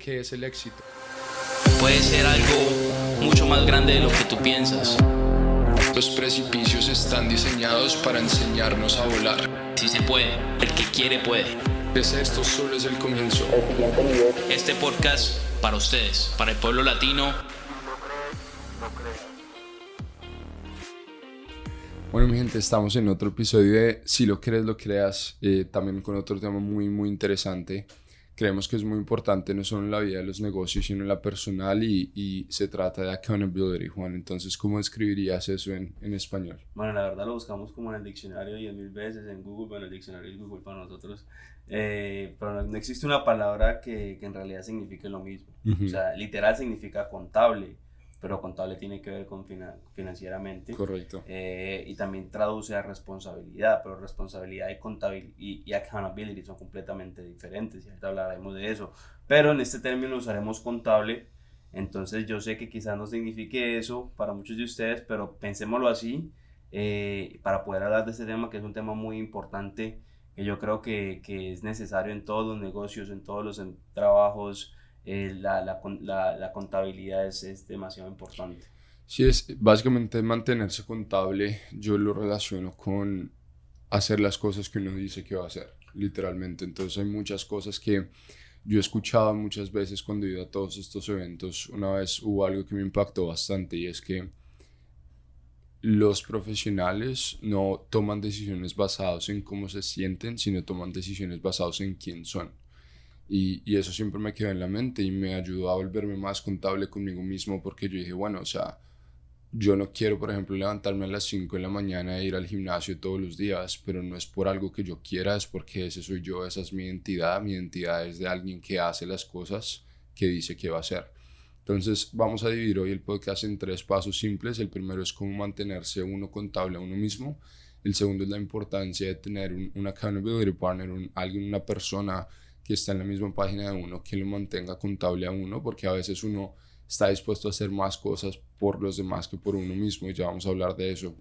¿Qué es el éxito? Puede ser algo mucho más grande de lo que tú piensas. Los precipicios están diseñados para enseñarnos a volar. Si se puede, el que quiere puede. Esto solo es el comienzo. Este podcast para ustedes, para el pueblo latino. Bueno, mi gente, estamos en otro episodio de Si lo crees, lo creas, también con otro tema muy interesante. Creemos que es muy importante no solo en la vida de los negocios, sino en la personal y se trata de accountability, Juan. Entonces, ¿cómo describirías eso en español? Bueno, la verdad lo buscamos como en el diccionario 10.000 veces, en Google, bueno, el diccionario es Google para nosotros, pero no existe una palabra que en realidad signifique lo mismo. Uh-huh. O sea, literal significa contable, pero contable tiene que ver con financieramente. Correcto. Y también traduce a responsabilidad, pero responsabilidad y contabilidad y accountability son completamente diferentes, y ahorita hablaremos de eso. Pero en este término usaremos contable, entonces yo sé que quizás no signifique eso para muchos de ustedes, pero pensémoslo así, para poder hablar de este tema, que es un tema muy importante, que yo creo que es necesario en todos los negocios, en todos los trabajos. La contabilidad es demasiado importante. Sí, básicamente mantenerse contable. Yo lo relaciono con hacer las cosas que uno dice que va a hacer, literalmente. Entonces hay muchas cosas que yo he escuchado muchas veces cuando he ido a todos estos eventos. Una vez hubo algo que me impactó bastante y es que los profesionales no toman decisiones basadas en cómo se sienten, sino toman decisiones basadas en quién son. Y eso siempre me quedó en la mente y me ayudó a volverme más contable conmigo mismo, porque yo dije, bueno, o sea, yo no quiero, por ejemplo, levantarme a las 5 de la mañana e ir al gimnasio todos los días, pero no es por algo que yo quiera, es porque ese soy yo, esa es mi identidad es de alguien que hace las cosas que dice que va a hacer. Entonces vamos a dividir hoy el podcast en 3 pasos simples. El primero es cómo mantenerse uno contable a uno mismo. El segundo es la importancia de tener un accountability partner, una persona que está en la misma página de uno, que lo mantenga contable a uno, porque a veces uno está dispuesto a hacer más cosas por los demás que por uno mismo, y ya vamos a hablar de eso.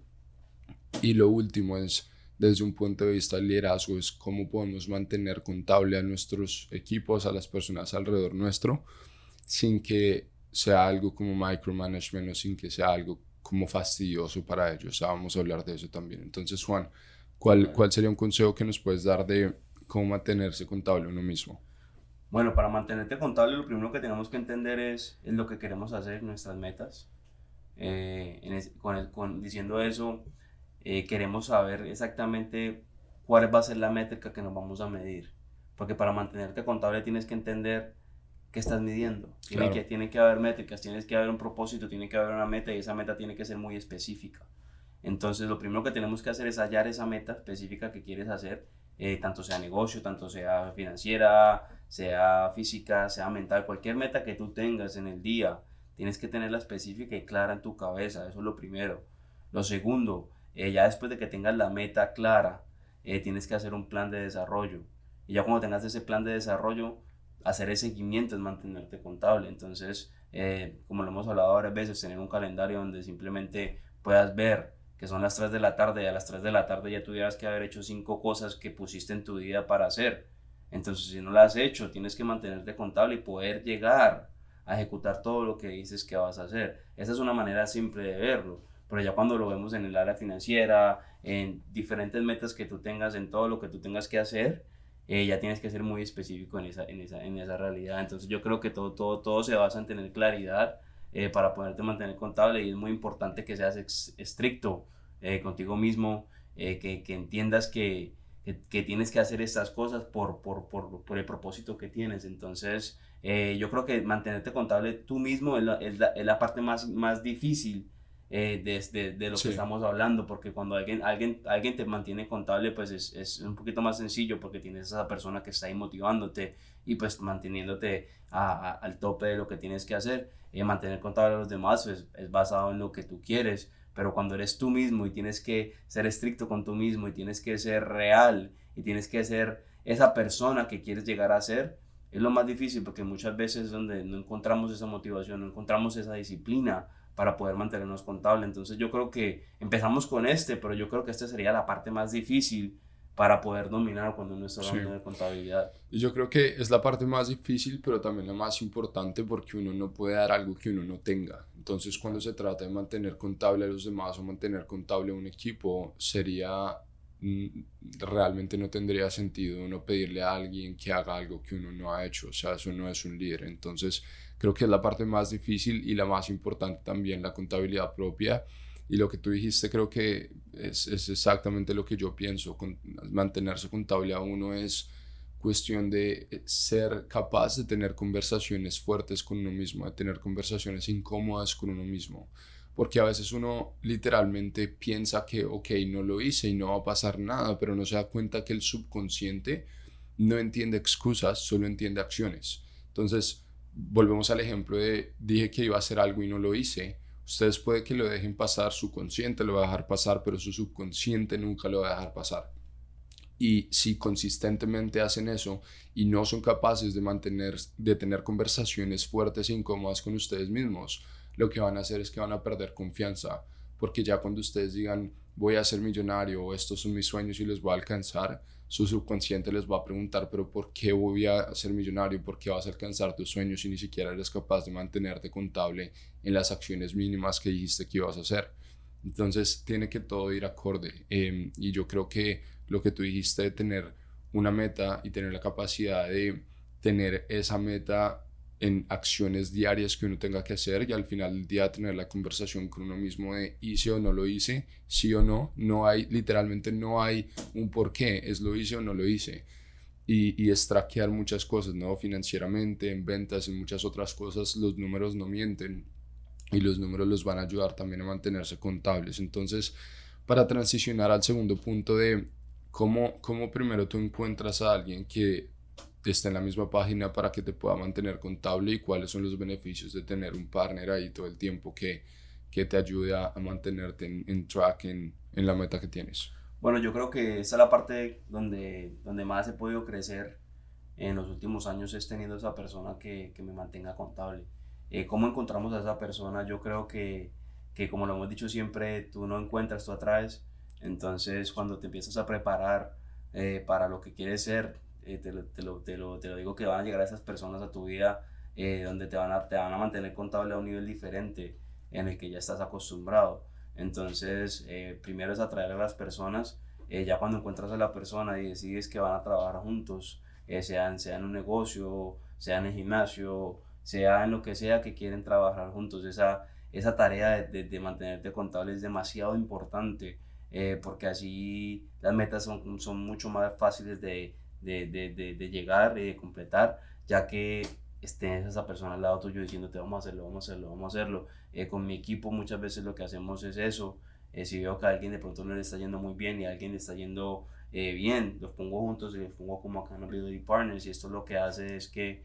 Y lo último es, desde un punto de vista del liderazgo, es cómo podemos mantener contable a nuestros equipos, a las personas alrededor nuestro, sin que sea algo como micromanagement o sin que sea algo como fastidioso para ellos. Ya vamos a hablar de eso también. Entonces, Juan, ¿cuál sería un consejo que nos puedes dar de cómo mantenerse contable uno mismo? Bueno, para mantenerte contable, lo primero que tenemos que entender es lo que queremos hacer, nuestras metas. Diciendo eso, queremos saber exactamente cuál va a ser la métrica que nos vamos a medir. Porque para mantenerte contable tienes que entender qué estás midiendo. Claro. Tiene que haber métricas, tienes que haber un propósito, tiene que haber una meta, y esa meta tiene que ser muy específica. Entonces, lo primero que tenemos que hacer es hallar esa meta específica que quieres hacer, tanto sea negocio, tanto sea financiera, sea física, sea mental, cualquier meta que tú tengas en el día, tienes que tenerla específica y clara en tu cabeza. Eso es lo primero. Lo segundo, ya después de que tengas la meta clara, tienes que hacer un plan de desarrollo. Y ya cuando tengas ese plan de desarrollo, hacer el seguimiento es mantenerte contable. Entonces, como lo hemos hablado varias veces, tener un calendario donde simplemente puedas ver que son las 3 de la tarde, y a las 3 de la tarde ya tuvieras que haber hecho 5 cosas que pusiste en tu vida para hacer. Entonces, si no las has hecho, tienes que mantenerte contable y poder llegar a ejecutar todo lo que dices que vas a hacer. Esa es una manera simple de verlo, pero ya cuando lo vemos en el área financiera, en diferentes metas que tú tengas, en todo lo que tú tengas que hacer, ya tienes que ser muy específico en esa realidad. Entonces yo creo que todo se basa en tener claridad, para poderte mantener contable, y es muy importante que seas estricto contigo mismo, que entiendas que tienes que hacer estas cosas por el propósito que tienes. Entonces yo creo que mantenerte contable tú mismo es la parte más difícil de lo Sí. que estamos hablando, porque cuando alguien te mantiene contable, pues es un poquito más sencillo, porque tienes a esa persona que está ahí motivándote y pues manteniéndote al tope de lo que tienes que hacer. Mantener contable a los demás es basado en lo que tú quieres, pero cuando eres tú mismo y tienes que ser estricto con tú mismo y tienes que ser real y tienes que ser esa persona que quieres llegar a ser, es lo más difícil, porque muchas veces es donde no encontramos esa motivación, no encontramos esa disciplina para poder mantenernos contables. Entonces yo creo que empezamos con pero yo creo que esta sería la parte más difícil para poder dominar cuando uno está Sí. hablando de contabilidad. Y yo creo que es la parte más difícil, pero también la más importante porque uno no puede dar algo que uno no tenga. Entonces, cuando se trata de mantener contable a los demás o mantener contable a un equipo, sería mm, realmente no tendría sentido uno pedirle a alguien que haga algo que uno no ha hecho. O sea, eso no es un líder. Entonces, creo que es la parte más difícil y la más importante también, la contabilidad propia. Y lo que tú dijiste creo que es exactamente lo que yo pienso. Mantenerse contable a uno es cuestión de ser capaz de tener conversaciones fuertes con uno mismo, de tener conversaciones incómodas con uno mismo. Porque a veces uno literalmente piensa que, ok, no lo hice y no va a pasar nada, pero no se da cuenta que el subconsciente no entiende excusas, solo entiende acciones. Entonces, volvemos al ejemplo de dije que iba a hacer algo y no lo hice. Ustedes puede que lo dejen pasar, su consciente lo va a dejar pasar, pero su subconsciente nunca lo va a dejar pasar. Y si consistentemente hacen eso y no son capaces de tener conversaciones fuertes e incómodas con ustedes mismos, lo que van a hacer es que van a perder confianza, porque ya cuando ustedes digan voy a ser millonario o estos son mis sueños y los voy a alcanzar, su subconsciente les va a preguntar, pero ¿por qué voy a ser millonario? ¿Por qué vas a alcanzar tus sueños si ni siquiera eres capaz de mantenerte contable en las acciones mínimas que dijiste que ibas a hacer? Entonces tiene que todo ir acorde. Y yo creo que lo que tú dijiste de tener una meta y tener la capacidad de tener esa meta en acciones diarias que uno tenga que hacer y al final del día tener la conversación con uno mismo de hice o no lo hice, sí o no, no hay, literalmente no hay un por qué, es lo hice o no lo hice. Y es traquear muchas cosas, ¿no? Financieramente, en ventas, en muchas otras cosas, los números no mienten y los números los van a ayudar también a mantenerse contables. Entonces, para transicionar al segundo punto de cómo primero tú encuentras a alguien que esté en la misma página para que te pueda mantener contable y cuáles son los beneficios de tener un partner ahí todo el tiempo que te ayude a mantenerte en track en la meta que tienes. Bueno, yo creo que esa es la parte donde más he podido crecer en los últimos años, es teniendo esa persona que me mantenga contable. ¿Cómo encontramos a esa persona? Yo creo que como lo hemos dicho siempre, tú no encuentras, tú atraes. Entonces, cuando te empiezas a preparar para lo que quieres ser, te lo digo que van a llegar esas personas a tu vida donde te van a mantener contable a un nivel diferente en el que ya estás acostumbrado. Entonces, primero es atraer a las personas. Ya cuando encuentras a la persona y decides que van a trabajar juntos, sea en un negocio, sea en el gimnasio, sea en lo que sea que quieren trabajar juntos, esa tarea de mantenerte contable es demasiado importante, porque así las metas son mucho más fáciles de llegar y de completar, ya que estés esa persona al lado tuyo diciéndote vamos a hacerlo, vamos a hacerlo, vamos a hacerlo. Con mi equipo muchas veces lo que hacemos es eso. Si veo que a alguien de pronto no le está yendo muy bien y a alguien le está yendo bien, los pongo juntos y los pongo como accountability partners, y esto lo que hace es que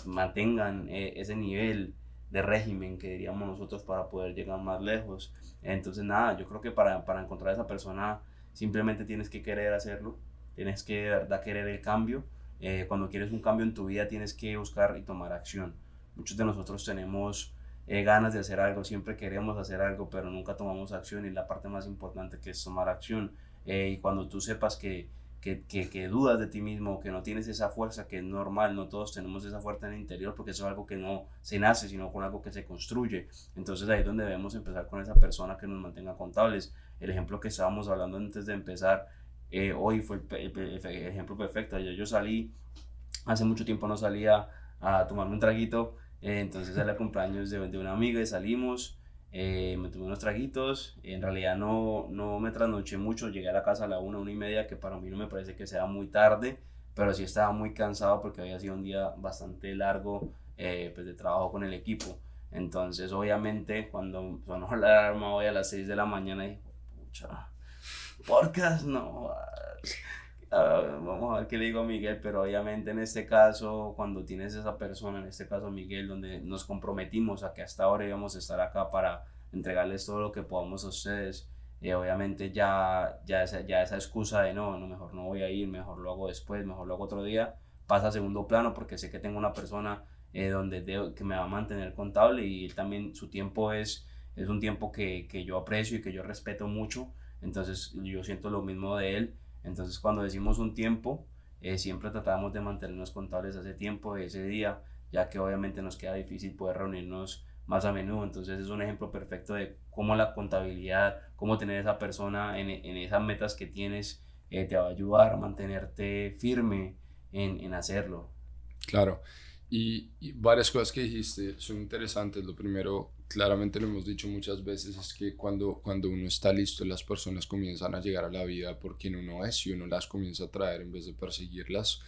mantengan ese nivel de régimen que diríamos nosotros para poder llegar más lejos. Entonces nada, yo creo que para encontrar a esa persona simplemente tienes que querer hacerlo, tienes que de verdad querer el cambio. Cuando quieres un cambio en tu vida tienes que buscar y tomar acción. Muchos de nosotros tenemos ganas de hacer algo, siempre queremos hacer algo, pero nunca tomamos acción, y la parte más importante que es tomar acción. Y cuando tú sepas que dudas de ti mismo, que no tienes esa fuerza, que es normal, no todos tenemos esa fuerza en el interior, porque eso es algo que no se nace, sino con algo que se construye. Entonces ahí es donde debemos empezar con esa persona que nos mantenga contables. El ejemplo que estábamos hablando antes de empezar, hoy fue el ejemplo perfecto. Yo salí, hace mucho tiempo no salía a tomarme un traguito, entonces era el cumpleaños de una amiga y salimos, me tomé unos traguitos. En realidad no me trasnoché mucho, llegué a la casa a la 1:30, que para mí no me parece que sea muy tarde, pero sí estaba muy cansado porque había sido un día bastante largo, pues de trabajo con el equipo. Entonces obviamente cuando sonó la alarma hoy a las 6 de la mañana dije, pucha, podcast, no. Vamos a ver qué le digo a Miguel, pero obviamente en este caso, cuando tienes esa persona, en este caso Miguel, donde nos comprometimos a que hasta ahora íbamos a estar acá para entregarles todo lo que podamos a ustedes, obviamente ya esa excusa de no, mejor no voy a ir, mejor lo hago después, mejor lo hago otro día, pasa a segundo plano, porque sé que tengo una persona que me va a mantener contable, y él también su tiempo es un tiempo que yo aprecio y que yo respeto mucho. Entonces yo siento lo mismo de él. Entonces cuando decimos un tiempo, siempre tratamos de mantenernos contables a ese tiempo, de ese día, ya que obviamente nos queda difícil poder reunirnos más a menudo. Entonces es un ejemplo perfecto de cómo la contabilidad, cómo tener esa persona en esas metas que tienes, te va a ayudar a mantenerte firme en hacerlo. Claro, y varias cosas que dijiste son interesantes. Lo primero, claramente lo hemos dicho muchas veces, es que cuando uno está listo, las personas comienzan a llegar a la vida por quien uno es y uno las comienza a traer en vez de perseguirlas.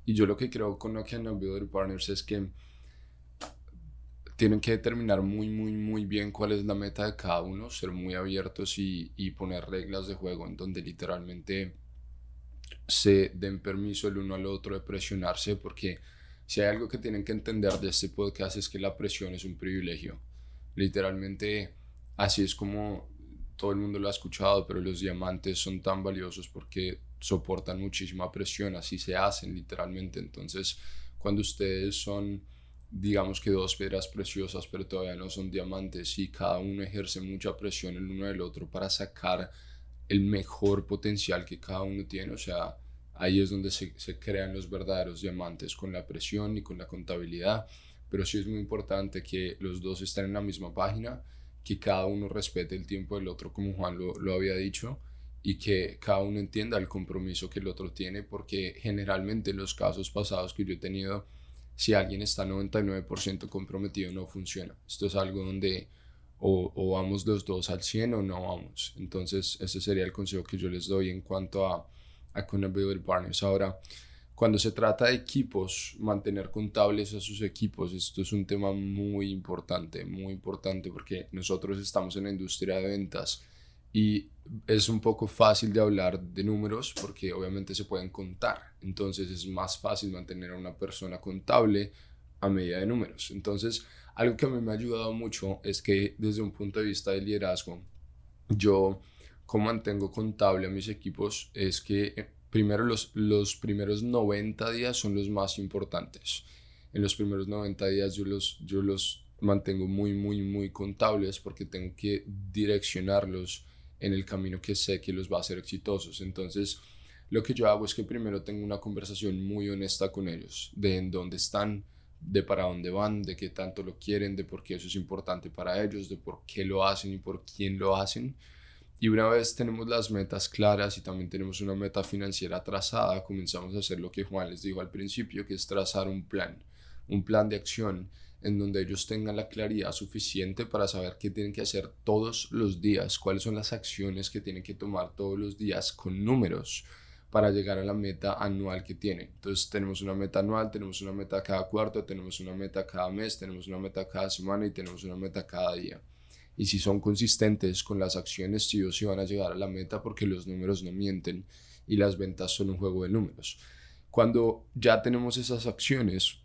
Y yo lo que creo con Accountability Partners es que tienen que determinar muy bien cuál es la meta de cada uno, ser muy abiertos y poner reglas de juego en donde literalmente se den permiso el uno al otro de presionarse, porque si hay algo que tienen que entender de este podcast es que la presión es un privilegio. Literalmente, así es como todo el mundo lo ha escuchado, pero los diamantes son tan valiosos porque soportan muchísima presión, así se hacen literalmente. Entonces, cuando ustedes son, digamos que dos piedras preciosas, pero todavía no son diamantes, y cada uno ejerce mucha presión el uno del otro para sacar el mejor potencial que cada uno tiene, o sea, ahí es donde se crean los verdaderos diamantes, con la presión y con la contabilidad. Pero sí es muy importante que los dos estén en la misma página, que cada uno respete el tiempo del otro, como Juan lo había dicho, y que cada uno entienda el compromiso que el otro tiene, porque generalmente en los casos pasados que yo he tenido, si alguien está 99% comprometido, no funciona. Esto es algo donde o vamos los dos al 100 o no vamos. Entonces ese sería el consejo que yo les doy en cuanto a Accountability Partners. Ahora, cuando se trata de equipos, mantener contables a sus equipos, esto es un tema muy importante, porque nosotros estamos en la industria de ventas y es un poco fácil de hablar de números porque obviamente se pueden contar. Entonces es más fácil mantener a una persona contable a medida de números. Entonces, algo que a mí me ha ayudado mucho es que desde un punto de vista de liderazgo, yo como mantengo contable a mis equipos es que primero los primeros 90 días son los más importantes. En los primeros 90 días yo los mantengo muy contables porque tengo que direccionarlos en el camino que sé que los va a hacer exitosos. Entonces, lo que yo hago es que primero tengo una conversación muy honesta con ellos, de en dónde están, de para dónde van, de qué tanto lo quieren, de por qué eso es importante para ellos, de por qué lo hacen y por quién lo hacen. Y una vez tenemos las metas claras y también tenemos una meta financiera trazada, comenzamos a hacer lo que Juan les dijo al principio, que es trazar un plan de acción en donde ellos tengan la claridad suficiente para saber qué tienen que hacer todos los días, cuáles son las acciones que tienen que tomar todos los días con números para llegar a la meta anual que tienen. Entonces tenemos una meta anual, tenemos una meta cada cuarto, tenemos una meta cada mes, tenemos una meta cada semana y tenemos una meta cada día. Y si son consistentes con las acciones, sí o sí van a llegar a la meta porque los números no mienten y las ventas son un juego de números. Cuando ya tenemos esas acciones,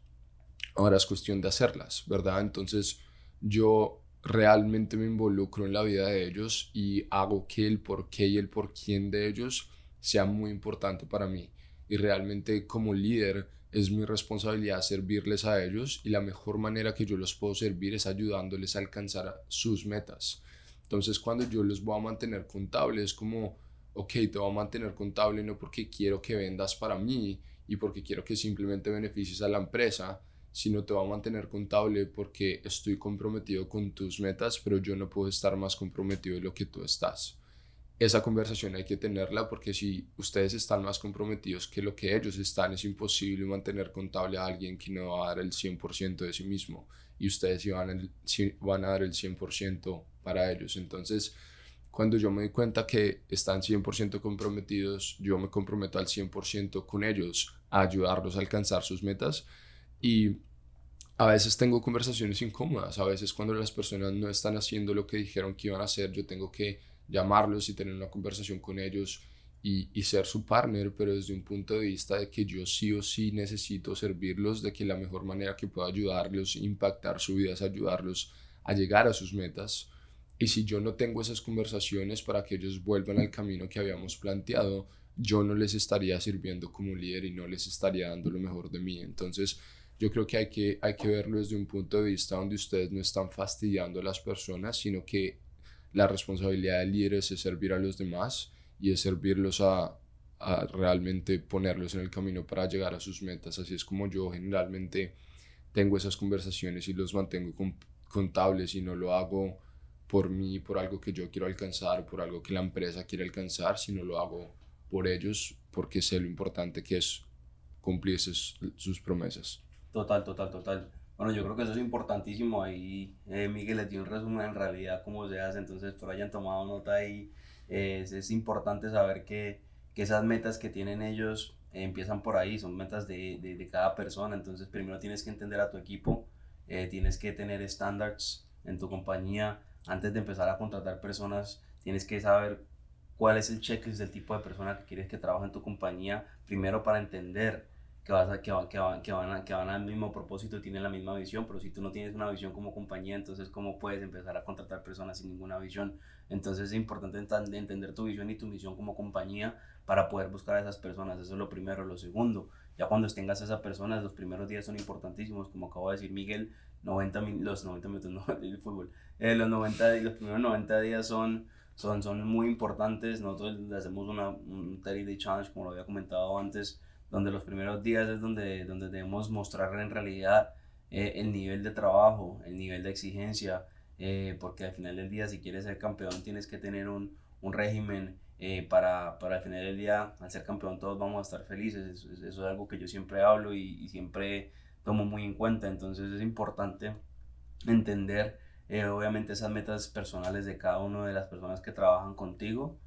ahora es cuestión de hacerlas, ¿verdad? Entonces yo realmente me involucro en la vida de ellos y hago que el por qué y el por quién de ellos sea muy importante para mí. Y realmente como líder es mi responsabilidad servirles a ellos y la mejor manera que yo los puedo servir es ayudándoles a alcanzar sus metas. Entonces cuando yo los voy a mantener contables es como, ok, te voy a mantener contable no porque quiero que vendas para mí y porque quiero que simplemente beneficies a la empresa, sino te voy a mantener contable porque estoy comprometido con tus metas, pero yo no puedo estar más comprometido de lo que tú estás. Esa conversación hay que tenerla porque si ustedes están más comprometidos que lo que ellos están, es imposible mantener contable a alguien que no va a dar el 100% de sí mismo y ustedes van a dar el 100% para ellos. Entonces, cuando yo me doy cuenta que están 100% comprometidos, yo me comprometo al 100% con ellos a ayudarlos a alcanzar sus metas. Y a veces tengo conversaciones incómodas, a veces cuando las personas no están haciendo lo que dijeron que iban a hacer, yo tengo que llamarlos y tener una conversación con ellos y ser su partner, pero desde un punto de vista de que yo sí o sí necesito servirlos, de que la mejor manera que puedo ayudarlos, impactar su vida es ayudarlos a llegar a sus metas. Y si yo no tengo esas conversaciones para que ellos vuelvan al camino que habíamos planteado, yo no les estaría sirviendo como líder y no les estaría dando lo mejor de mí. Entonces, yo creo que hay que verlo desde un punto de vista donde ustedes no están fastidiando a las personas, sino que la responsabilidad del líder es servir a los demás y es servirlos a a realmente ponerlos en el camino para llegar a sus metas. Así es como yo generalmente tengo esas conversaciones y los mantengo contables, y no lo hago por mí, por algo que yo quiero alcanzar, por algo que la empresa quiere alcanzar, sino lo hago por ellos, porque sé lo importante que es cumplir sus promesas. Total, total, total. Bueno, yo creo que eso es importantísimo. Ahí Miguel les dio un resumen en realidad cómo se hace, entonces por hayan tomado nota ahí. Es importante saber que esas metas que tienen ellos empiezan por ahí, son metas de cada persona. Entonces primero tienes que entender a tu equipo, tienes que tener estándares en tu compañía. Antes de empezar a contratar personas, tienes que saber cuál es el checklist del tipo de persona que quieres que trabaje en tu compañía, primero para entender que van al mismo propósito y tienen la misma visión. Pero si tú no tienes una visión como compañía, entonces ¿cómo puedes empezar a contratar personas sin ninguna visión? Entonces es importante entender tu visión y tu misión como compañía para poder buscar a esas personas. Eso es lo primero. Lo segundo, ya cuando tengas a esas personas, los primeros días son importantísimos, como acabo de decir Miguel. Los 90 minutos no, el fútbol, los primeros 90 días son muy importantes. Nosotros le hacemos un 30 Day Challenge, como lo había comentado antes, donde los primeros días es donde debemos mostrar en realidad el nivel de trabajo, el nivel de exigencia, porque al final del día, si quieres ser campeón, tienes que tener un régimen para al final del día, al ser campeón, todos vamos a estar felices. Eso es algo que yo siempre hablo y siempre tomo muy en cuenta. Entonces es importante entender obviamente esas metas personales de cada una de las personas que trabajan contigo.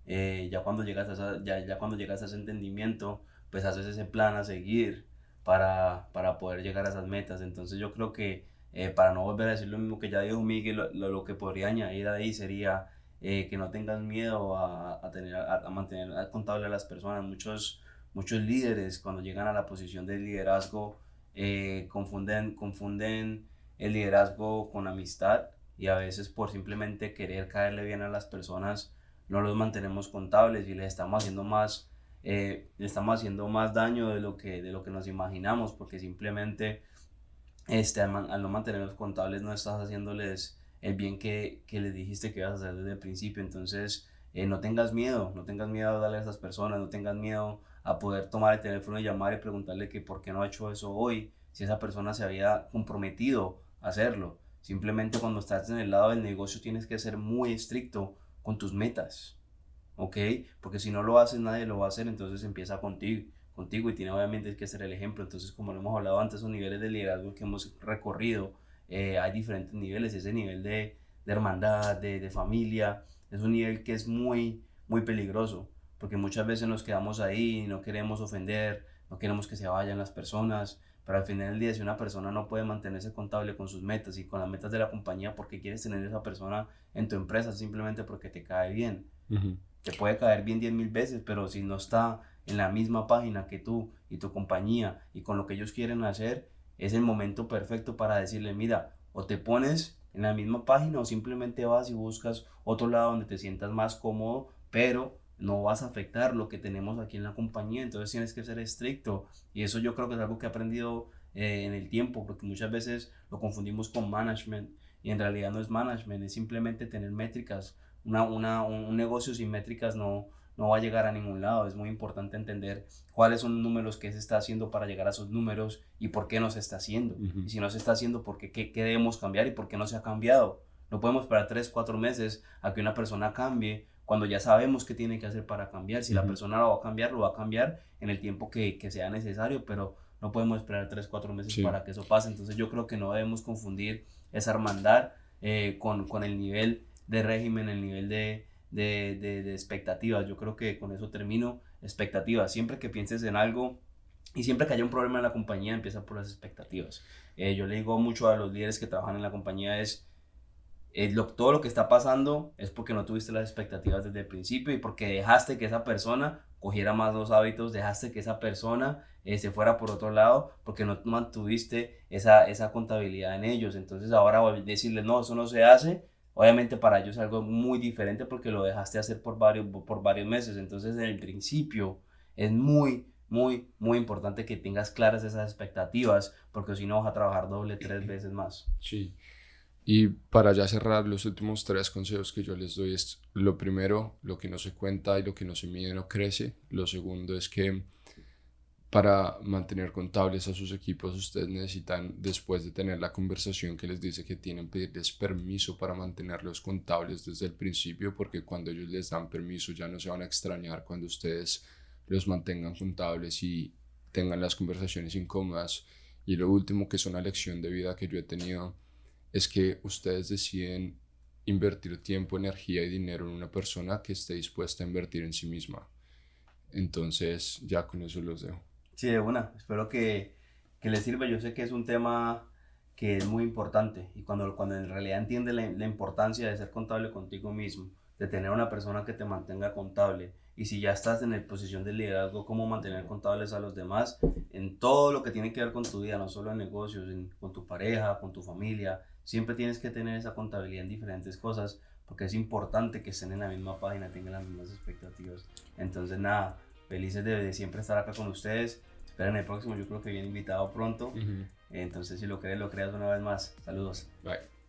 Ya cuando llegas ya cuando llegas a ese entendimiento, pues haces ese plan a seguir para poder llegar a esas metas. Entonces yo creo que para no volver a decir lo mismo que ya dijo Miguel, lo que podría añadir ahí sería que no tengas miedo a mantener contable a las personas. Muchos líderes, cuando llegan a la posición de liderazgo, confunden el liderazgo con amistad, y a veces por simplemente querer caerle bien a las personas no los mantenemos contables y les estamos haciendo más daño de lo que nos imaginamos, porque simplemente al no mantenerlos contables no estás haciéndoles el bien que les dijiste que ibas a hacer desde el principio. Entonces no tengas miedo, no tengas miedo a darle a esas personas, no tengas miedo a poder tomar el teléfono y llamar y preguntarle que por qué no ha hecho eso hoy, si esa persona se había comprometido a hacerlo. Simplemente cuando estás en el lado del negocio tienes que ser muy estricto con tus metas, ¿ok? Porque si no lo haces, nadie lo va a hacer. Entonces empieza contigo y tiene obviamente que ser el ejemplo. Entonces, como lo hemos hablado antes, esos niveles de liderazgo que hemos recorrido, hay diferentes niveles. Ese nivel de hermandad, de familia, es un nivel que es muy, muy peligroso, porque muchas veces nos quedamos ahí, no queremos ofender, no queremos que se vayan las personas. Pero al final del día, si una persona no puede mantenerse contable con sus metas y con las metas de la compañía, porque quieres tener esa persona en tu empresa simplemente porque te cae bien. Uh-huh. Te puede caer bien 10.000 veces, pero si no está en la misma página que tú y tu compañía y con lo que ellos quieren hacer, es el momento perfecto para decirle, mira, o te pones en la misma página o simplemente vas y buscas otro lado donde te sientas más cómodo, pero no vas a afectar lo que tenemos aquí en la compañía. Entonces tienes que ser estricto, y eso yo creo que es algo que he aprendido en el tiempo, porque muchas veces lo confundimos con management y en realidad no es management, es simplemente tener métricas. Un negocio sin métricas no va a llegar a ningún lado. Es muy importante entender cuáles son los números que se está haciendo para llegar a esos números y por qué no se está haciendo. Uh-huh. Y si no se está haciendo, qué debemos cambiar y por qué no se ha cambiado. No podemos esperar 3-4 meses a que una persona cambie cuando ya sabemos qué tiene que hacer para cambiar. Si la persona lo va a cambiar en el tiempo que sea necesario, pero no podemos esperar 3-4 meses para que eso pase. Entonces yo creo que no debemos confundir esa hermandad con el nivel de régimen, el nivel de expectativas. Yo creo que con eso termino. Expectativas. Siempre que pienses en algo y siempre que haya un problema en la compañía, empieza por las expectativas. Yo le digo mucho a los líderes que trabajan en la compañía todo lo que está pasando es porque no tuviste las expectativas desde el principio y porque dejaste que esa persona cogiera más los hábitos, dejaste que esa persona se fuera por otro lado porque no mantuviste esa contabilidad en ellos. Entonces ahora decirles no, eso no se hace, obviamente para ellos es algo muy diferente porque lo dejaste hacer por varios meses. Entonces en el principio es muy, muy, muy importante que tengas claras esas expectativas, porque si no vas a trabajar doble, 3 veces más. Sí. Y para ya cerrar, los últimos 3 consejos que yo les doy es: lo primero, lo que no se cuenta y lo que no se mide no crece. Lo segundo es que para mantener contables a sus equipos, ustedes necesitan, después de tener la conversación que les dice que tienen, pedirles permiso para mantenerlos contables desde el principio, porque cuando ellos les dan permiso ya no se van a extrañar cuando ustedes los mantengan contables y tengan las conversaciones incómodas. Y lo último, que es una lección de vida que yo he tenido, es que ustedes deciden invertir tiempo, energía y dinero en una persona que esté dispuesta a invertir en sí misma. Entonces, ya con eso los dejo. Sí, de una. Espero que les sirva. Yo sé que es un tema que es muy importante y cuando en realidad entiendes la importancia de ser contable contigo mismo, de tener una persona que te mantenga contable y si ya estás en la posición de liderazgo, cómo mantener contables a los demás en todo lo que tiene que ver con tu vida, no solo en negocios, con tu pareja, con tu familia. Siempre tienes que tener esa contabilidad en diferentes cosas porque es importante que estén en la misma página, tengan las mismas expectativas. Entonces, nada, felices de siempre estar acá con ustedes. Esperen el próximo, yo creo que viene invitado pronto. Entonces, si lo crees una vez más. Saludos. Bye.